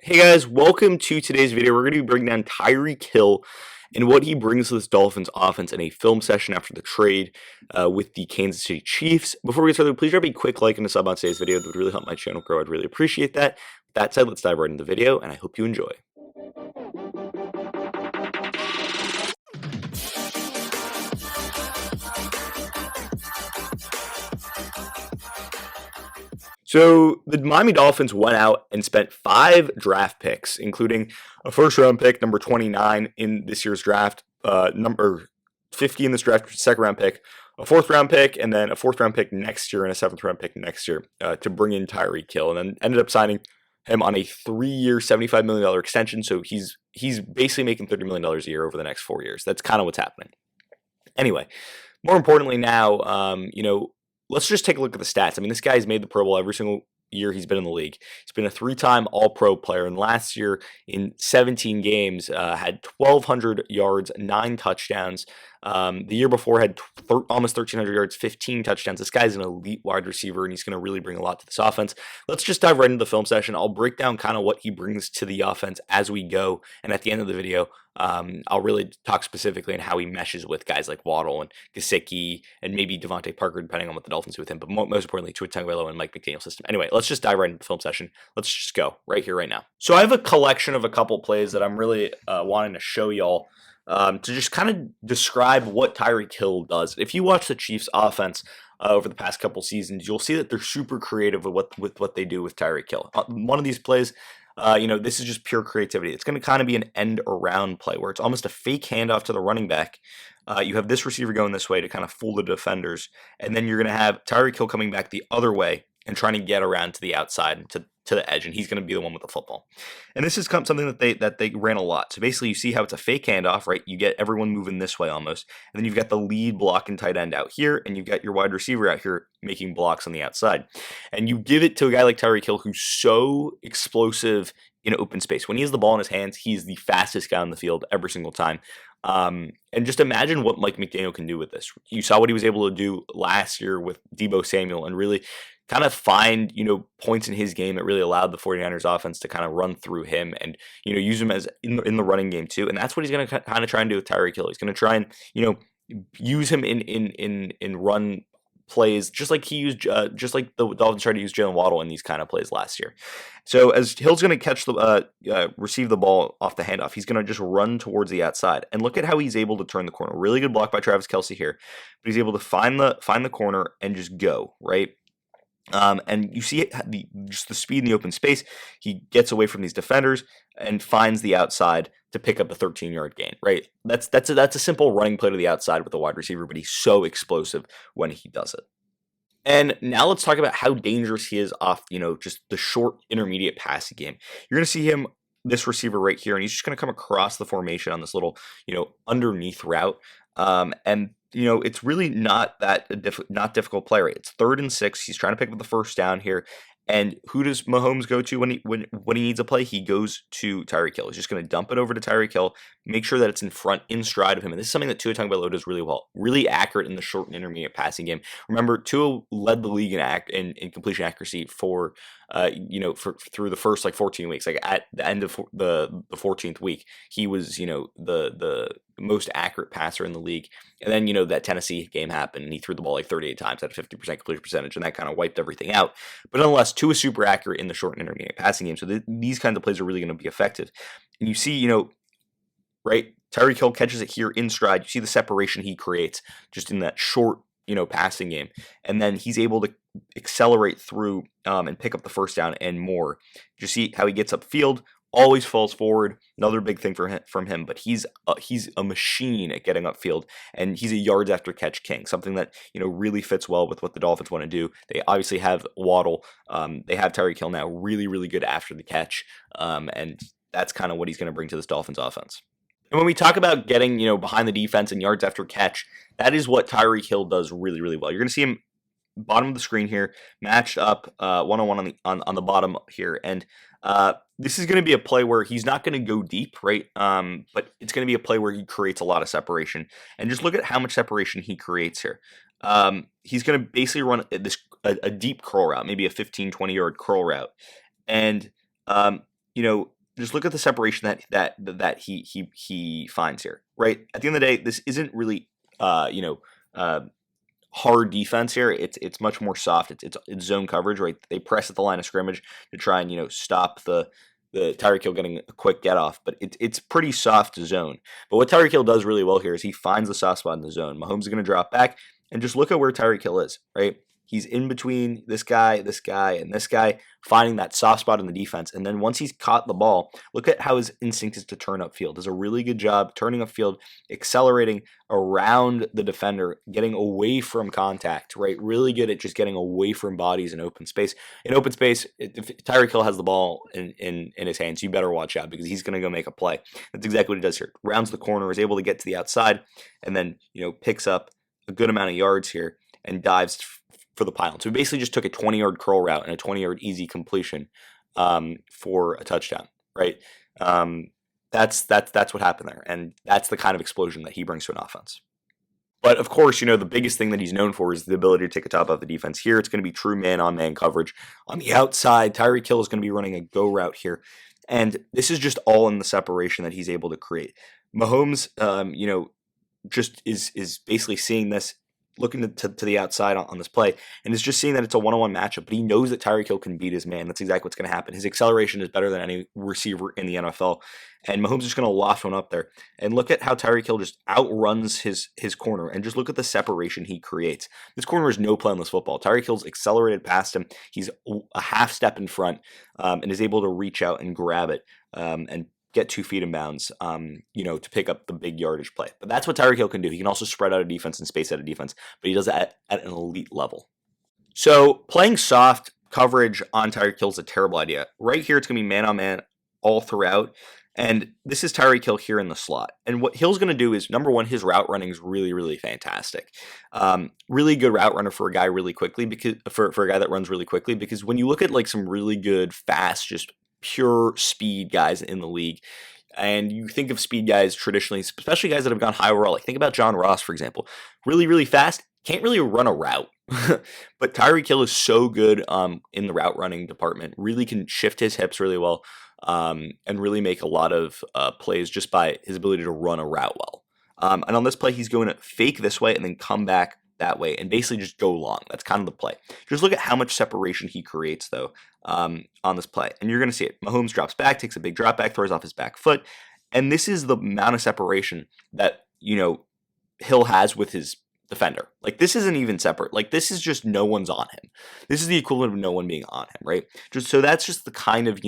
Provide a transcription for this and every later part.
Hey guys, welcome to today's video. We're going to be breaking down Tyreek Hill and what he brings to this Dolphins offense in a film session after the trade with the Kansas City Chiefs. Before we get started, please drop a quick like and a sub on today's video. That would really help my channel grow. I'd really appreciate that. With that said, let's dive right into the video, and I hope you enjoy. So the Miami Dolphins went out and spent 5 draft picks, including a first-round pick, number 29 in this year's draft, number 50 in this draft, second-round pick, a fourth-round pick, and then a fourth-round pick next year and a seventh-round pick next year to bring in Tyreek Hill, and then ended up signing him on a 3-year, $75 million extension. So he's basically making $30 million a year over the next 4 years. That's kind of what's happening. Anyway, more importantly now, let's just take a look at the stats. I mean, this guy's made the Pro Bowl every single year he's been in the league. He's been a 3-time All-Pro player, and last year in 17 games had 1,200 yards, 9 touchdowns. The year before had almost 1,300 yards, 15 touchdowns. This guy's an elite wide receiver, and he's going to really bring a lot to this offense. Let's just dive right into the film session. I'll break down kind of what he brings to the offense as we go, and at the end of the video, I'll really talk specifically on how he meshes with guys like Waddle and Gesicki and maybe Devante Parker, depending on what the Dolphins do with him, but most importantly, Tua Tagovailoa and Mike McDaniel system. Anyway, let's just dive right into the film session. Let's just go right here, right now. So I have a collection of a couple plays that I'm really wanting to show y'all to just kind of describe what Tyreek Hill does. If you watch the Chiefs offense over the past couple seasons, you'll see that they're super creative with what they do with Tyreek Hill. One of these plays, this is just pure creativity. It's going to kind of be an end around play where it's almost a fake handoff to the running back. You have this receiver going this way to kind of fool the defenders, and then you're going to have Tyreek Hill coming back the other way and trying to get around to the outside to the edge, and he's going to be the one with the football. And this is something that they ran a lot. So basically, you see how it's a fake handoff, right? You get everyone moving this way almost, and then you've got the lead block and tight end out here, and you've got your wide receiver out here making blocks on the outside. And you give it to a guy like Tyreek Hill, who's so explosive in open space. When he has the ball in his hands, he's the fastest guy on the field every single time. And just imagine what Mike McDaniel can do with this. You saw what he was able to do last year with Deebo Samuel and really kind of find, points in his game that really allowed the 49ers offense to kind of run through him and, use him as in the running game too. And that's what he's going to kind of try and do with Tyreek Hill. He's going to try and, use him in run plays, just like the Dolphins tried to use Jaylen Waddle in these kind of plays last year. So as Hill's going to catch receive the ball off the handoff, he's going to just run towards the outside. And look at how he's able to turn the corner. Really good block by Travis Kelce here, but he's able to find the corner and just go, right? And you see just the speed in the open space. He gets away from these defenders and finds the outside to pick up a 13-yard gain, right? That's a simple running play to the outside with a wide receiver, but he's so explosive when he does it. And now let's talk about how dangerous he is off, just the short intermediate passing game. You're going to see him, this receiver right here, and he's just going to come across the formation on this little, underneath route. And it's really not not difficult play, right? It's 3rd and 6. He's trying to pick up the first down here. And who does Mahomes go to when he needs a play? He goes to Tyreek Hill. He's just going to dump it over to Tyreek Hill, make sure that it's in stride of him. And this is something that Tua Tagovailoa does really well. Really accurate in the short and intermediate passing game. Remember, Tua led the league in completion accuracy for through the first 14 weeks. Like at the end of the 14th week, he was the most accurate passer in the league. And then that Tennessee game happened, and he threw the ball 38 times at a 50% completion percentage, and that kind of wiped everything out. But nonetheless, Tua is super accurate in the short and intermediate passing game. So these kinds of plays are really going to be effective. And you see, right, Tyreek Hill catches it here in stride. You see the separation he creates just in that short, passing game. And then he's able to accelerate through and pick up the first down and more. You see how he gets upfield, always falls forward. Another big thing from him, but he's a machine at getting upfield, and he's a yards after catch king. Something that really fits well with what the Dolphins want to do. They obviously have Waddle. They have Tyreek Hill now, really, really good after the catch, and that's kind of what he's going to bring to this Dolphins offense. And when we talk about getting behind the defense and yards after catch, that is what Tyreek Hill does really, really well. You're going to see him bottom of the screen here, matched up one-on-one on the bottom here, and this is going to be a play where he's not going to go deep, right? But it's going to be a play where he creates a lot of separation, and just look at how much separation he creates here. He's going to basically run a deep curl route, maybe a 15-20 yard curl route, and just look at the separation that he finds here, right? At the end of the day, this isn't really hard defense here. It's much more soft. It's zone coverage, right? They press at the line of scrimmage to try and stop the Tyreek Hill getting a quick get off, but it's pretty soft zone. But what Tyreek Hill does really well here is he finds the soft spot in the zone. Mahomes is going to drop back, and just look at where Tyreek Hill is, right? He's in between this guy, and this guy, finding that soft spot in the defense. And then once he's caught the ball, look at how his instinct is to turn upfield. Does a really good job turning upfield, accelerating around the defender, getting away from contact, right? Really good at just getting away from bodies in open space. In open space, if Tyreek Hill has the ball in his hands, you better watch out because he's going to go make a play. That's exactly what he does here. Rounds the corner, is able to get to the outside, and then picks up a good amount of yards here and dives for the pylon. So he basically just took a 20-yard curl route and a 20-yard easy completion for a touchdown, right? That's what happened there, and that's the kind of explosion that he brings to an offense. But of course, the biggest thing that he's known for is the ability to take a top off the defense. Here, it's going to be true man-on-man coverage. On the outside, Tyreek Hill is going to be running a go route here, and this is just all in the separation that he's able to create. Mahomes, just is basically seeing this, looking to the outside on this play, and is just seeing that it's a one-on-one matchup, but he knows that Tyreek Hill can beat his man. That's exactly what's going to happen. His acceleration is better than any receiver in the NFL, and Mahomes is just going to loft one up there. And look at how Tyreek Hill just outruns his corner, and just look at the separation he creates. This corner is no play on this football. Tyreek Hill's accelerated past him. He's a half step in front, and is able to reach out and grab it, and get 2 feet in bounds, to pick up the big yardage play. But that's what Tyreek Hill can do. He can also spread out a defense and space out a defense, but he does that at an elite level. So playing soft coverage on Tyreek Hill is a terrible idea. Right here, it's going to be man-on-man all throughout, and this is Tyreek Hill here in the slot. And what Hill's going to do is, number one, his route running is really, really fantastic. Really good route runner for a guy really quickly, because for a guy that runs really quickly, because when you look at like some really good, fast, just pure speed guys in the league, and you think of speed guys traditionally, especially guys that have gone high overall, like think about John Ross, for example. Really, really fast, can't really run a route. But Tyreek Hill is so good in the route running department, really can shift his hips really well, and really make a lot of plays just by his ability to run a route well. And on this play, he's going to fake this way and then come back that way and basically just go long. That's kind of the play. Just look at how much separation he creates, though, on this play. And you're going to see it. Mahomes drops back, takes a big drop back, throws off his back foot. And this is the amount of separation that, Hill has with his defender. Like, this isn't even separate. Like, this is just no one's on him. This is the equivalent of no one being on him, right? So that's just the kind of,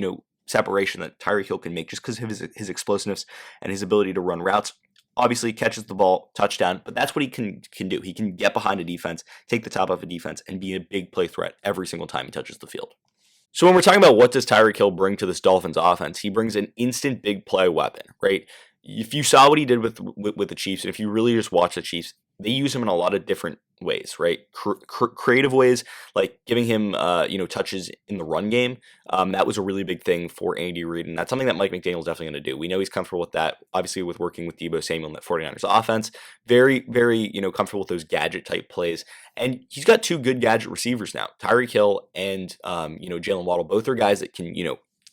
separation that Tyreek Hill can make just because of his explosiveness and his ability to run routes. Obviously, catches the ball, touchdown, but that's what he can do. He can get behind a defense, take the top off a defense, and be a big play threat every single time he touches the field. So when we're talking about what does Tyreek Hill bring to this Dolphins offense, he brings an instant big play weapon, right? If you saw what he did with the Chiefs, and if you really just watch the Chiefs, they use him in a lot of different ways, right? Creative ways, like giving him, touches in the run game. That was a really big thing for Andy Reid, and that's something that Mike McDaniel is definitely going to do. We know he's comfortable with that, obviously with working with Deebo Samuel in that 49ers offense. Very, very, comfortable with those gadget-type plays. And he's got 2 good gadget receivers now, Tyreek Hill and, Jaylen Waddle. Both are guys that can,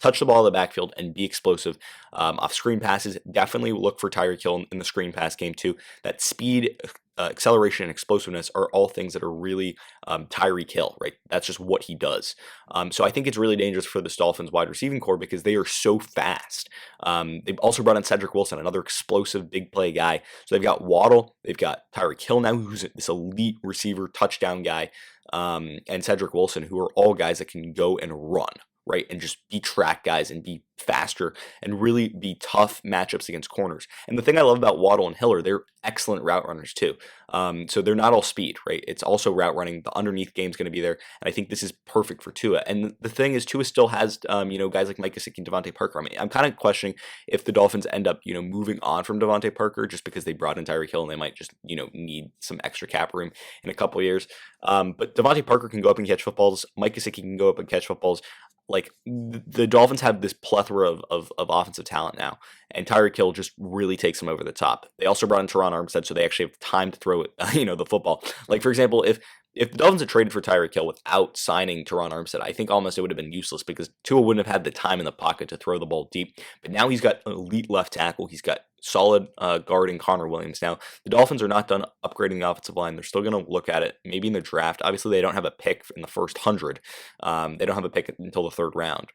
touch the ball in the backfield and be explosive off screen passes. Definitely look for Tyreek Hill in the screen pass game too. That speed, acceleration, and explosiveness are all things that are really Tyreek Hill, right? That's just what he does. So I think it's really dangerous for this Dolphins wide receiving core because they are so fast. They've also brought in Cedrick Wilson, another explosive big play guy. So they've got Waddle, they've got Tyreek Hill now, who's this elite receiver touchdown guy, and Cedrick Wilson, who are all guys that can go and run, right? And just be track guys and be faster and really be tough matchups against corners. And the thing I love about Waddle and Hill are they're excellent route runners too. So they're not all speed, right? It's also route running. The underneath game's going to be there. And I think this is perfect for Tua. And the thing is, Tua still has, guys like Mike Gesicki and Devante Parker. I mean, I'm kind of questioning if the Dolphins end up, moving on from Devante Parker just because they brought in Tyreek Hill and they might just, need some extra cap room in a couple of years. But Devante Parker can go up and catch footballs. Mike Gesicki can go up and catch footballs. Like, the Dolphins have this plethora of offensive talent now, and Tyreek Hill just really takes them over the top. They also brought in Terron Armstead, so they actually have time to throw it, the football. Like, for example, if if the Dolphins had traded for Tyreek Hill without signing Terron Armstead, I think almost it would have been useless because Tua wouldn't have had the time in the pocket to throw the ball deep. But now he's got an elite left tackle. He's got solid guard in Connor Williams. Now, the Dolphins are not done upgrading the offensive line. They're still going to look at it maybe in the draft. Obviously, they don't have a pick in the first 100. They don't have a pick until the third round.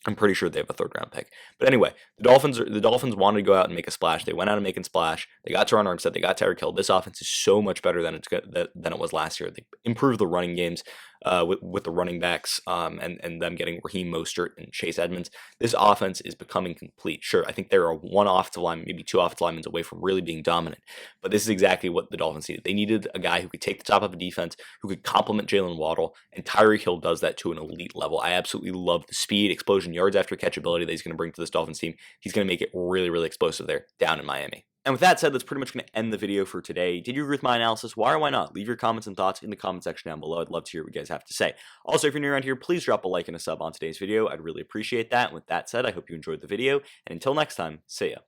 I'm pretty sure they have a third round pick. But anyway, the Dolphins wanted to go out and make a splash. They went out and making splash. They got Terron Armstead. They got Tyreek Hill. This offense is so much better than it was last year. They improved the running games with the running backs and them getting Raheem Mostert and Chase Edmonds. This offense is becoming complete. Sure, I think there are one offensive lineman, maybe two offensive linemen away from really being dominant. But this is exactly what the Dolphins needed. They needed a guy who could take the top of a defense, who could complement Jaylen Waddle, and Tyreek Hill does that to an elite level. I absolutely love the speed, explosion, yards after catch ability that he's going to bring to this Dolphins team. He's going to make it really, really explosive there down in Miami. And with that said, that's pretty much going to end the video for today. Did you agree with my analysis? Why or why not? Leave your comments and thoughts in the comment section down below. I'd love to hear what you guys have to say. Also, if you're new around here, please drop a like and a sub on today's video. I'd really appreciate that. And with that said, I hope you enjoyed the video. And until next time, see ya.